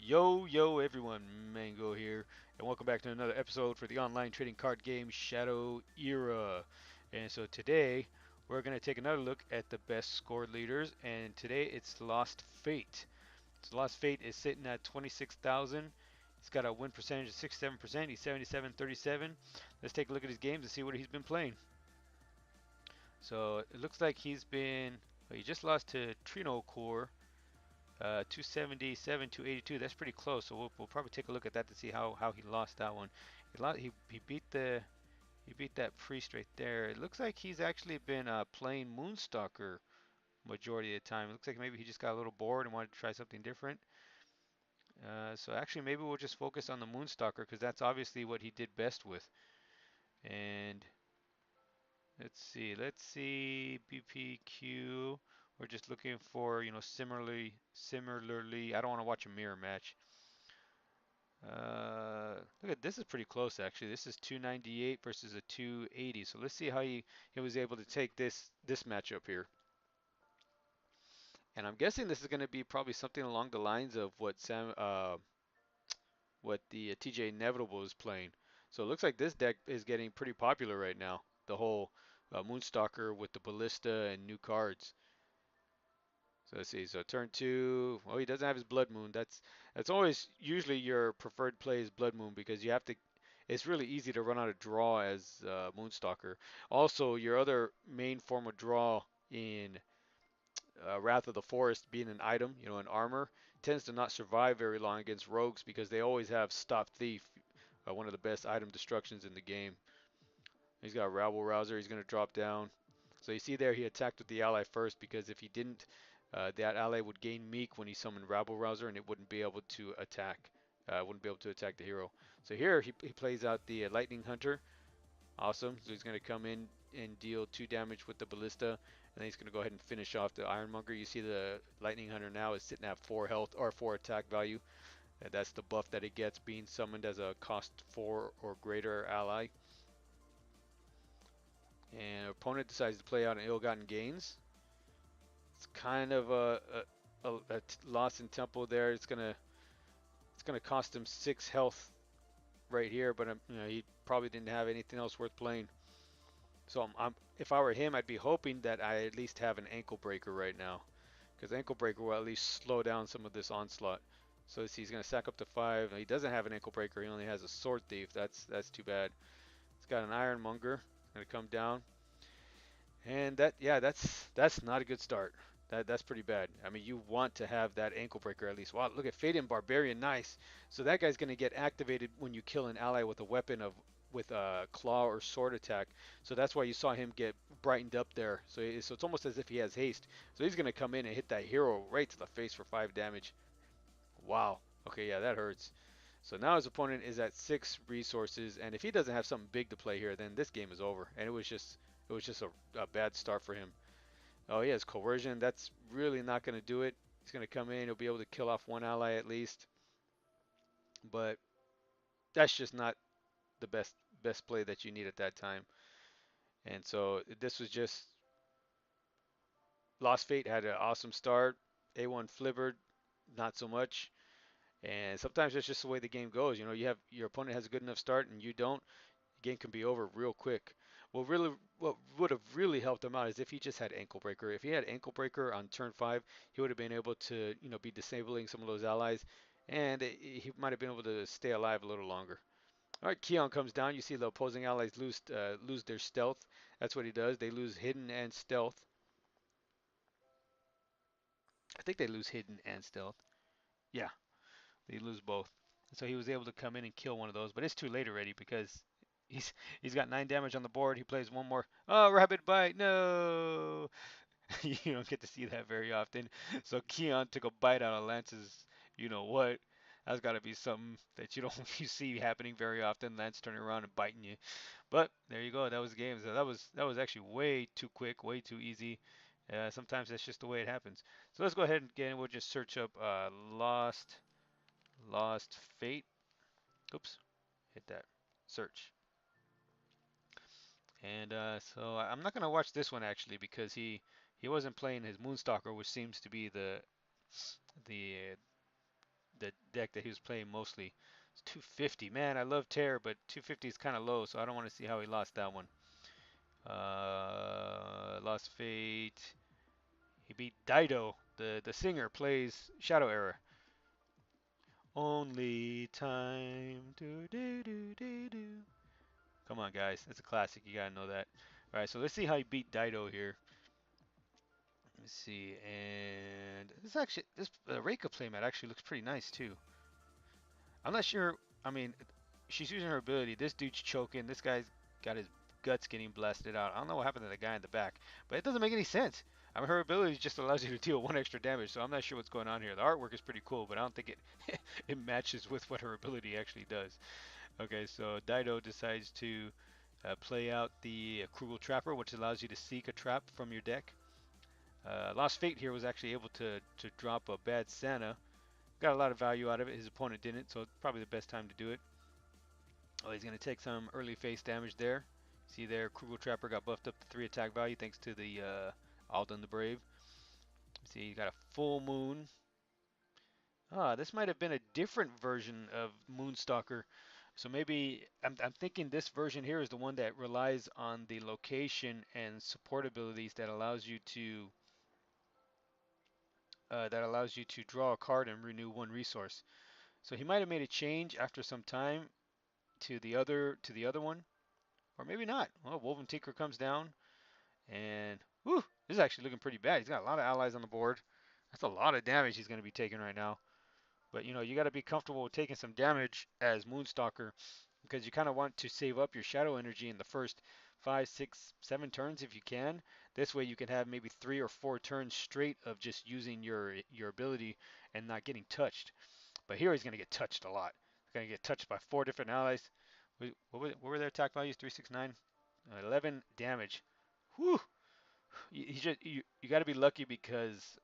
Yo everyone, Mango here, and welcome back to another episode for the online trading card game Shadow Era. And so today we're going to take another look at the best score leaders, and today it's Lost Fate. So Lost Fate is sitting at 26,000. He's got a win percentage of 67%. He's 77-37. Let's take a look at his games and see what he's been playing. So it looks like he just lost to Trino Core. 277, 282. That's pretty close. So we'll probably take a look at that to see how he lost that one. He beat that priest right there. It looks like he's actually been playing Moonstalker majority of the time. It looks like maybe he just got a little bored and wanted to try something different. So actually maybe we'll just focus on the Moonstalker because that's obviously what he did best with. And let's see BPQ. We're just looking for similarly. I don't want to watch a mirror match. Look at this is pretty close actually. This is 298 versus a 280. So let's see how he was able to take this matchup here. And I'm guessing this is going to be probably something along the lines of what the TJ Inevitable is playing. So it looks like this deck is getting pretty popular right now. The whole Moonstalker with the Ballista and new cards. So let's see. So turn two. Well, he doesn't have his Blood Moon. That's always usually your preferred play is Blood Moon because you have to. It's really easy to run out of draw as Moonstalker. Also, your other main form of draw in Wrath of the Forest, being an item, an armor, tends to not survive very long against rogues because they always have Stop Thief, one of the best item destructions in the game. He's got Rabble Rouser. He's going to drop down. So you see there he attacked with the ally first because if he didn't, that ally would gain Meek when he summoned Rabble Rouser and it wouldn't be able to attack. Wouldn't be able to attack the hero. So here he plays out the Lightning Hunter. Awesome. So he's going to come in and deal 2 damage with the Ballista. And then he's going to go ahead and finish off the Ironmonger. You see the Lightning Hunter now is sitting at 4 health or 4 attack value. That's the buff that it gets being summoned as a cost 4 or greater ally. And opponent decides to play out an ill-gotten gains. It's kind of a loss in tempo there. It's gonna cost him 6 health right here, but he probably didn't have anything else worth playing. So if I were him, I'd be hoping that I at least have an ankle breaker right now, because ankle breaker will at least slow down some of this onslaught. So he's gonna sack up to 5. He doesn't have an ankle breaker. He only has a sword thief. That's too bad. He's got an ironmonger. It's gonna come down. And that's not a good start. That's pretty bad. I mean, you want to have that ankle breaker at least. Wow, look at Faden Barbarian, nice. So that guy's going to get activated when you kill an ally with a weapon with a claw or sword attack. So that's why you saw him get brightened up there. So it's almost as if he has haste. So he's going to come in and hit that hero right to the face for 5 damage. Wow. Okay, yeah, that hurts. So now his opponent is at 6 resources, and if he doesn't have something big to play here, then this game is over. And it was just a bad start for him. Oh, he has coercion. That's really not going to do it. He's going to come in. He'll be able to kill off one ally at least, but that's just not the best play that you need at that time. And so this was just Lost Fate had an awesome start. A1 Flibbered, not so much. And sometimes that's just the way the game goes. You have your opponent has a good enough start and you don't. The game can be over real quick. What would have really helped him out is if he just had ankle breaker. If he had ankle breaker on turn 5, he would have been able to, be disabling some of those allies, and he might have been able to stay alive a little longer. All right, Keon comes down. You see the opposing allies lose their stealth. That's what he does. They lose hidden and stealth. I think they lose hidden and stealth. Yeah, they lose both. So he was able to come in and kill one of those, but it's too late already because he's got 9 damage on the board. He plays one more. Oh, rabbit bite! No, you don't get to see that very often. So Keon took a bite out of Lance's. You know what? That's got to be something that you don't you see happening very often. Lance turning around and biting you. But there you go. That was the game. So that was actually way too quick, way too easy. Sometimes that's just the way it happens. So let's go ahead and again we'll just search up Lost Fate. Oops, hit that search. And so I'm not gonna watch this one actually because he wasn't playing his Moonstalker, which seems to be the the deck that he was playing mostly. It's 250. Man, I love Terror, but 250 is kind of low, so I don't want to see how he lost that one. Lost Fate. He beat Dido. The singer plays Shadow Era. Only time. Do do do do do. Come on, guys. That's a classic. You gotta know that. All right, so let's see how he beat Dido here. Let's see, and this Reika playmat actually looks pretty nice too. I'm not sure. I mean, she's using her ability. This dude's choking. This guy's got his guts getting blasted out. I don't know what happened to the guy in the back, but it doesn't make any sense. I mean, her ability just allows you to deal one extra damage, so I'm not sure what's going on here. The artwork is pretty cool, but I don't think it it matches with what her ability actually does. Okay, so Dido decides to play out the Krugel Trapper, which allows you to seek a trap from your deck. Lost Fate here was actually able to drop a bad Santa. Got a lot of value out of it. His opponent didn't, so it's probably the best time to do it. Oh, he's going to take some early face damage there. See there, Krugel Trapper got buffed up to 3 attack value thanks to the Alden the Brave. See, he got a full moon. Ah, this might have been a different version of Moonstalker. So maybe I'm thinking this version here is the one that relies on the location and support abilities that allows you to draw a card and renew one resource. So he might have made a change after some time to the other one, or maybe not. Well, Woven Tinker comes down, and whew, this is actually looking pretty bad. He's got a lot of allies on the board. That's a lot of damage he's going to be taking right now. But you got to be comfortable with taking some damage as Moonstalker because you kind of want to save up your shadow energy in the first 5, 6, 7 turns if you can. This way you can have maybe 3 or 4 turns straight of just using your ability and not getting touched. But here he's going to get touched a lot. He's going to get touched by 4 different allies. What were their attack values? 3, 6, 9, 11 damage. Whew. You got to be lucky because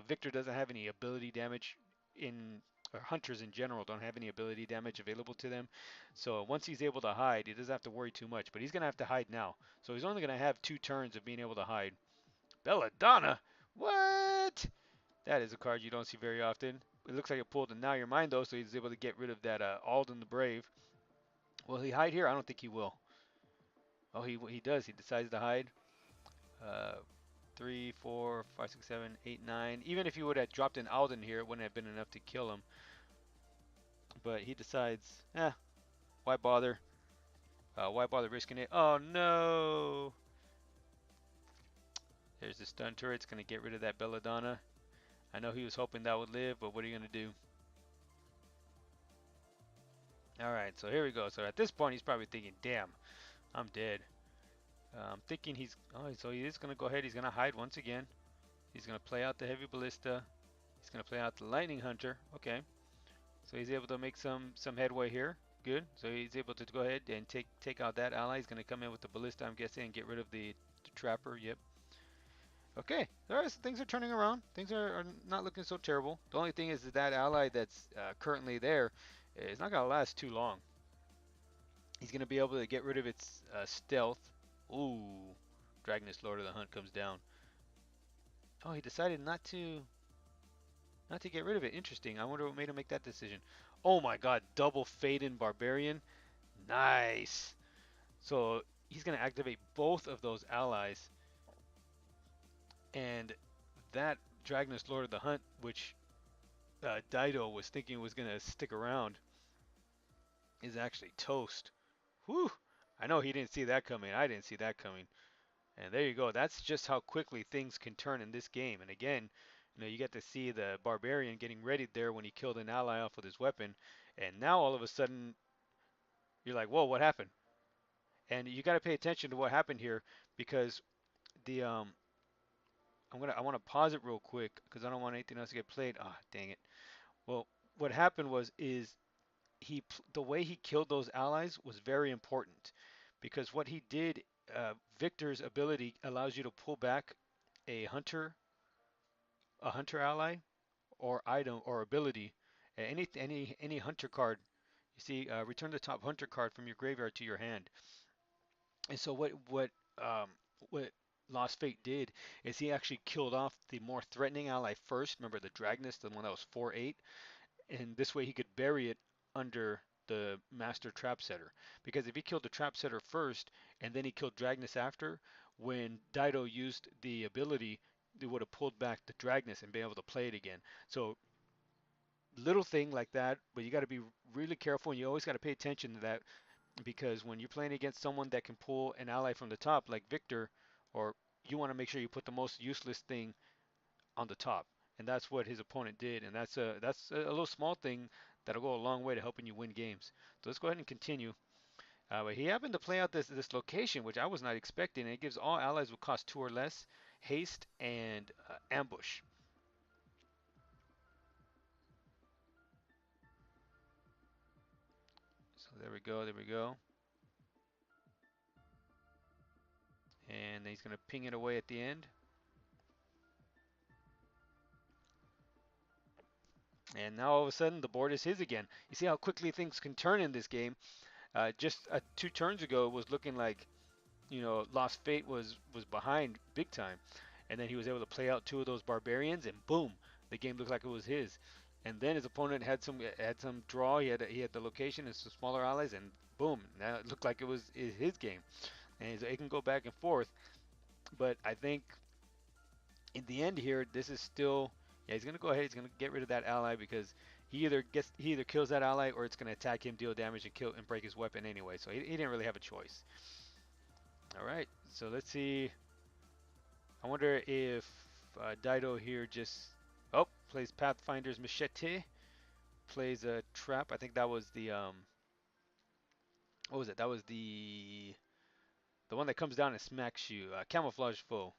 Victor doesn't have any ability damage in or hunters in general don't have any ability damage available to them. So once he's able to hide, he doesn't have to worry too much. But he's gonna have to hide now. So he's only gonna have 2 turns of being able to hide. Belladonna, what? That is a card you don't see very often. It looks like it pulled a Now Your Mind though, so he's able to get rid of that Alden the Brave. Will he hide here? I don't think he will. Oh, he does. He decides to hide. Uh, 3, 4, 5, 6, 7, 8, 9. Even if he would have dropped an Alden here, it wouldn't have been enough to kill him. But he decides, why bother? Why bother risking it? Oh no! There's the stun turret. It's going to get rid of that Belladonna. I know he was hoping that would live, but what are you going to do? Alright, so here we go. So at this point, he's probably thinking, damn, I'm dead. I'm thinking so he is going to go ahead. He's going to hide once again. He's going to play out the Heavy Ballista. He's going to play out the Lightning Hunter. Okay. So he's able to make some headway here. Good. So he's able to go ahead and take out that ally. He's going to come in with the Ballista, I'm guessing, and get rid of the Trapper. Yep. Okay. All right. So things are turning around. Things are not looking so terrible. The only thing is that ally that's currently there is not going to last too long. He's going to be able to get rid of its stealth. Ooh. Dragoness Lord of the Hunt comes down. Oh, he decided not to get rid of it. Interesting. I wonder what made him make that decision. Oh my god, double Faden Barbarian. Nice. So he's going to activate both of those allies. And that Dragoness Lord of the Hunt, which Dido was thinking was going to stick around, is actually toast. Whew. I know he didn't see that coming. I didn't see that coming. And there you go. That's just how quickly things can turn in this game. And again, you get to see the Barbarian getting readied there when he killed an ally off with his weapon. And now all of a sudden, you're like, whoa, what happened? And you got to pay attention to what happened here because the I want to pause it real quick because I don't want anything else to get played. Ah, dang it. Well, what happened is the way he killed those allies was very important because what he did, Victor's ability allows you to pull back a hunter ally or item or ability, any hunter card. You see, return the top hunter card from your graveyard to your hand. And so what Lost Fate did is he actually killed off the more threatening ally first. Remember the Dragoness, the one that was 4/8, and this way he could bury it under the master trap setter. Because if he killed the trap setter first and then he killed Dragnus after, when Dido used the ability, they would have pulled back the Dragnus and been able to play it again. So little thing like that, but you got to be really careful and you always got to pay attention to that because when you're playing against someone that can pull an ally from the top like Victor, or you want to make sure you put the most useless thing on the top, and that's what his opponent did, and that's a little small thing that'll go a long way to helping you win games. So let's go ahead and continue. But he happened to play out this location, which I was not expecting, and it gives all allies with cost 2 or less haste and ambush. So there we go, there we go. And he's going to ping it away at the end. And now all of a sudden the board is his again. You see how quickly things can turn in this game. Just 2 turns ago it was looking like Lost Fate was behind big time, and then he was able to play out 2 of those barbarians, and boom, the game looked like it was his. And then his opponent had some draw. He had the location and some smaller allies, and boom, now it looked like it was his game. And it can go back and forth, but I think in the end here, this is still yeah. He's gonna go ahead. He's gonna get rid of that ally because he either kills that ally or it's gonna attack him, deal damage, and kill and break his weapon anyway. So he didn't really have a choice. All right, so let's see. I wonder if Dido here just plays Pathfinder's Machete, plays a trap. I think that was the what was it? That was the one that comes down and smacks you. Camouflage foe.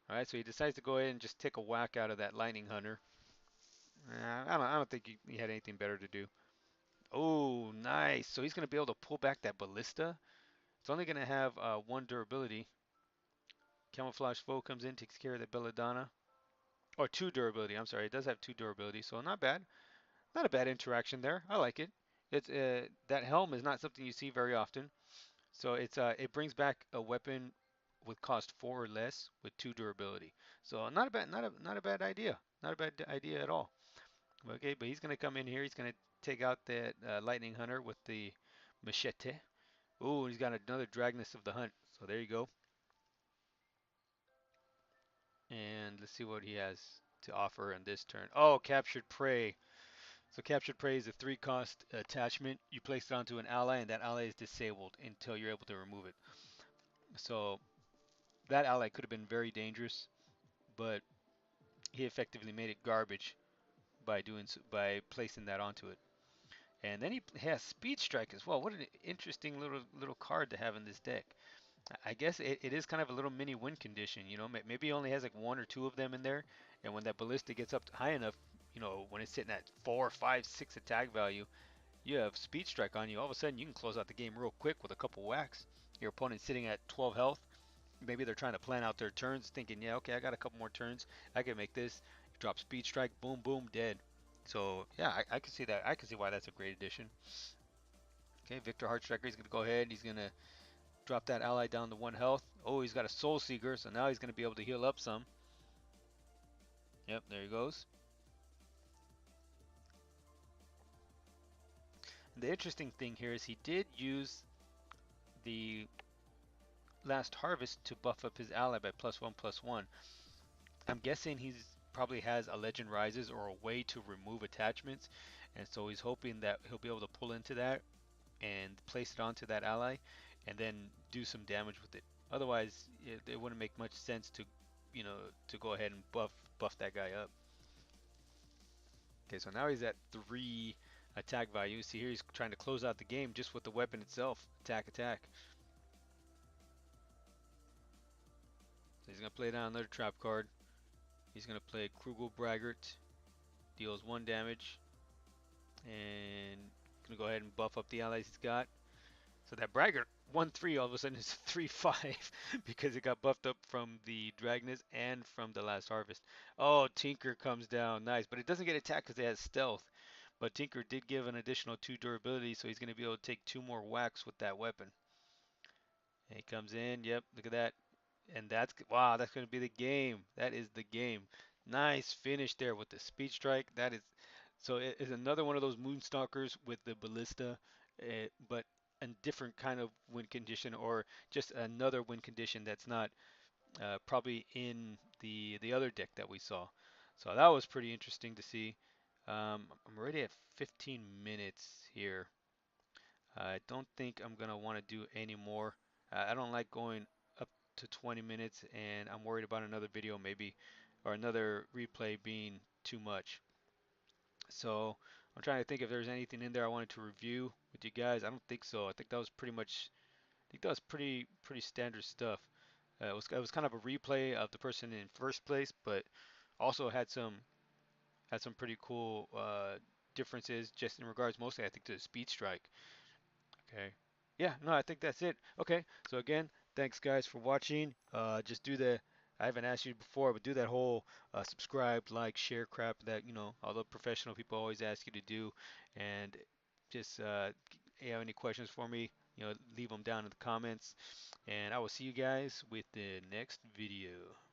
All right, so he decides to go ahead and just take a whack out of that lightning hunter. I don't think he had anything better to do. Oh, nice. So he's gonna be able to pull back that ballista. It's only gonna have 1 durability. Camouflage foe comes in, takes care of the belladonna. Or 2 durability. I'm sorry, it does have 2 durability, so not bad. Not a bad interaction there. I like it. It's that helm is not something you see very often. So it brings back a weapon with cost 4 or less with 2 durability. So not a bad idea. Not a bad idea at all. Okay, but he's gonna come in here. He's gonna take out that lightning hunter with the machete. Ooh, he's got another Dragnus of the Hunt. So there you go. And let's see what he has to offer in this turn. Oh, captured prey. So captured prey is a 3 cost attachment. You place it onto an ally, and that ally is disabled until you're able to remove it. So that ally could have been very dangerous, but he effectively made it garbage by by placing that onto it. And then he has Speed Strike as well. What an interesting little card to have in this deck. I guess it is kind of a little mini win condition. Maybe he only has like 1 or 2 of them in there, and when that ballista gets up high enough, when it's sitting at 4, 5, 6 attack value, you have Speed Strike on you. All of a sudden, you can close out the game real quick with a couple whacks. Your opponent's sitting at 12 health. Maybe they're trying to plan out their turns, thinking, yeah, okay, I got a couple more turns. I can make this. Drop Speed Strike, boom, boom, dead. So yeah, I can see that. I can see why that's a great addition. Okay, Victor Heartstriker, he's gonna go ahead. He's gonna drop that ally down to 1 health. Oh, he's got a Soul Seeker, so now he's gonna be able to heal up some. Yep, there he goes. And the interesting thing here is he did use the last harvest to buff up his ally by +1/+1. I'm guessing he's probably has a Legend Rises or a way to remove attachments, and so he's hoping that he'll be able to pull into that and place it onto that ally, and then do some damage with it. Otherwise, it wouldn't make much sense to go ahead and buff that guy up. Okay, so now he's at 3 attack value. See here, he's trying to close out the game just with the weapon itself. Attack, attack. So he's gonna play down another trap card. He's gonna play Krugel Braggart, deals 1 damage, and gonna go ahead and buff up the allies he's got. So that Braggart 1/3 all of a sudden is 3/5 because it got buffed up from the Dragnus and from the last harvest. Oh, Tinker comes down, nice, but it doesn't get attacked because it has stealth. But Tinker did give an additional 2 durability, so he's gonna be able to take 2 more whacks with that weapon. And he comes in, yep, look at that. And wow, that's gonna be the game. That is the game. Nice finish there with the speed strike. That is So it is another one of those Moonstalkers with the ballista, but a different kind of wind condition, or just another wind condition that's not probably in the other deck that we saw. So that was pretty interesting to see. I'm already at 15 minutes here. I don't think I'm gonna want to do any more. I don't like going up to 20 minutes, and I'm worried about another video maybe, or another replay being too much. So I'm trying to think if there's anything in there I wanted to review with you guys. I don't think so. I think that was pretty much, I think that was pretty standard stuff. It was kind of a replay of the person in first place, but also had some pretty cool differences just in regards mostly I think to the speed strike. Okay. Yeah, no, I think that's it. Okay. So again, thanks guys for watching. Just do the I haven't asked you before, but do that whole subscribe, like, share crap that, all the professional people always ask you to do. And just you have any questions for me, leave them down in the comments. And I will see you guys with the next video.